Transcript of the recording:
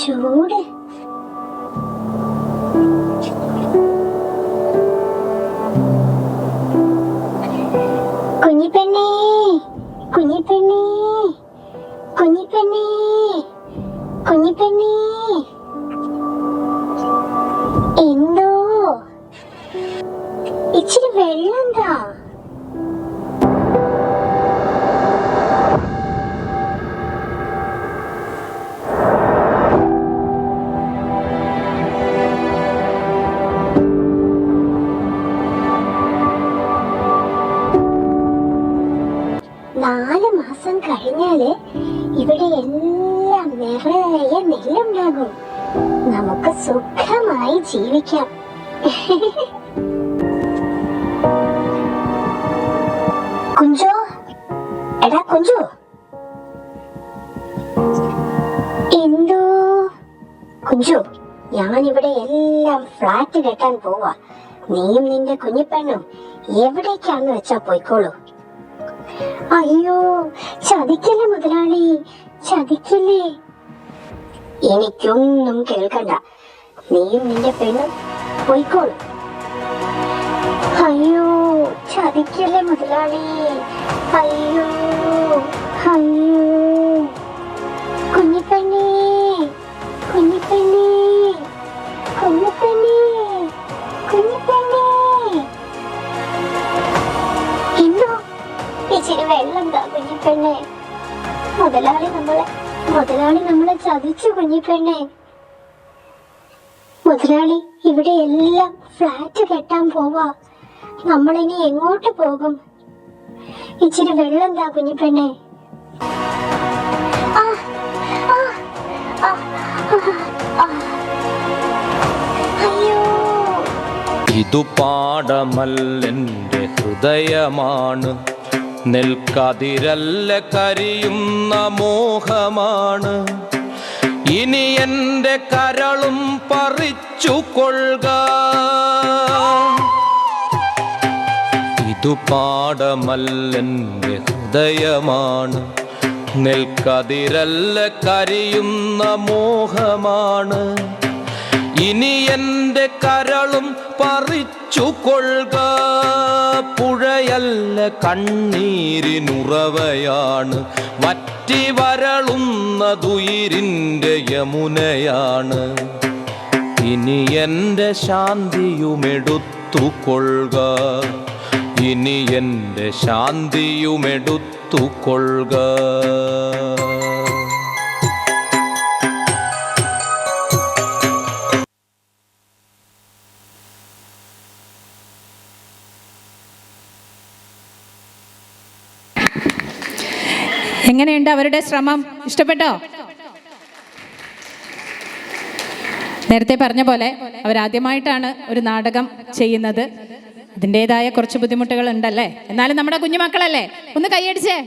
ചൂട്. കുഞ്ഞിപ്പെണ്ണേ കുഞ്ഞിപ്പെണ്ണേ കുഞ്ഞിപ്പെണ്ണേ കുഞ്ഞിപ്പെണ്ണേ, എന്തോ ഇച്ചിരി വെള്ളം എന്താ? നാല് മാസം കഴിഞ്ഞാല് ഇവിടെ എല്ലാം നിറയെ നെല്ലുണ്ടാകും. നമുക്ക് സുഖമായി ജീവിക്കാം. കുഞ്ചു, എടാ കുഞ്ചു, എന്തോ? കുഞ്ചു, ഞാനിവിടെ എല്ലാം ഫ്ലാറ്റ് കെട്ടാൻ പോവാ. നീയും നിന്റെ കുഞ്ഞിപ്പെണ്ണും എവിടേക്കാന്ന് വെച്ചാ പോയിക്കോളൂ. അയ്യോ, ചതിക്കല്ലേ മുതലാളി, ചതിക്കല്ലേ. എനിക്കൊന്നും കേൾക്കണ്ട, നീയും നിന്റെ പെണ്ണും പോയിക്കോളൂ. അയ്യോ, ചതിക്കല്ലേ മുതലാളി. അയ്യോ അയ്യോ, കുഞ്ഞിപ്പെണ്ണേ കുഞ്ഞിപ്പെണ്ണേ കുഞ്ഞിപ്പെണ്ണേ കുഞ്ഞിപ്പെണ്ണേ, എന്തോ ഇച്ചിരി വെള്ളം താ കുഞ്ഞിപ്പെണ്ണേ. മുതലാളി നമ്മളെ ചതിച്ചു കുഞ്ഞിപ്പെണ്ണേ. മുതലാളി ഇവിടെ എല്ലാം ഫ്ലാറ്റ് കെട്ടാൻ പോവാ. നമ്മളിനി എങ്ങോട്ട് പോകും? ഇച്ചിരി വെള്ളം താ കുഞ്ഞിപ്പെണ്ണേ. അയ്യോ, ഇതു പാടമല്ലെന്റെ ഹൃദയമാണ്, നെൽക്കതിരല്ല കരിയുന്ന മോഹമാണ്. ഇനി എന്റെ കരളും പറിച്ചു കൊള്ളുക. ഇതു പാടമല്ലെന്റെ ഹൃദയമാണ്, നെൽക്കതിരല്ല കരിയുന്ന മോഹമാണ്. ഇനി എന്റെ കരളും പറിച്ചു കൊള്ളുക. പുഴയല്ല കണ്ണീരിനുറവയാണ്, വറ്റി വരളുന്നതുയിരിന്റെ യമുനയാണ്. ഇനി എന്റെ ശാന്തിയുമെടുത്തുകൊള്ളുക. ഇനി എന്റെ ശാന്തിയുമെടുത്തുകൊള്ളുക. എങ്ങനെയുണ്ട് അവരുടെ ശ്രമം? ഇഷ്ടപ്പെട്ടോ? നേരത്തെ പറഞ്ഞ പോലെ അവരാദ്യമായിട്ടാണ് ഒരു നാടകം ചെയ്യുന്നത്. അതിൻ്റെതായ കുറച്ച് ബുദ്ധിമുട്ടുകൾ ഉണ്ടല്ലേ. എന്നാലും നമ്മുടെ കുഞ്ഞുമക്കളല്ലേ, ഒന്ന് കൈയടിച്ചേ.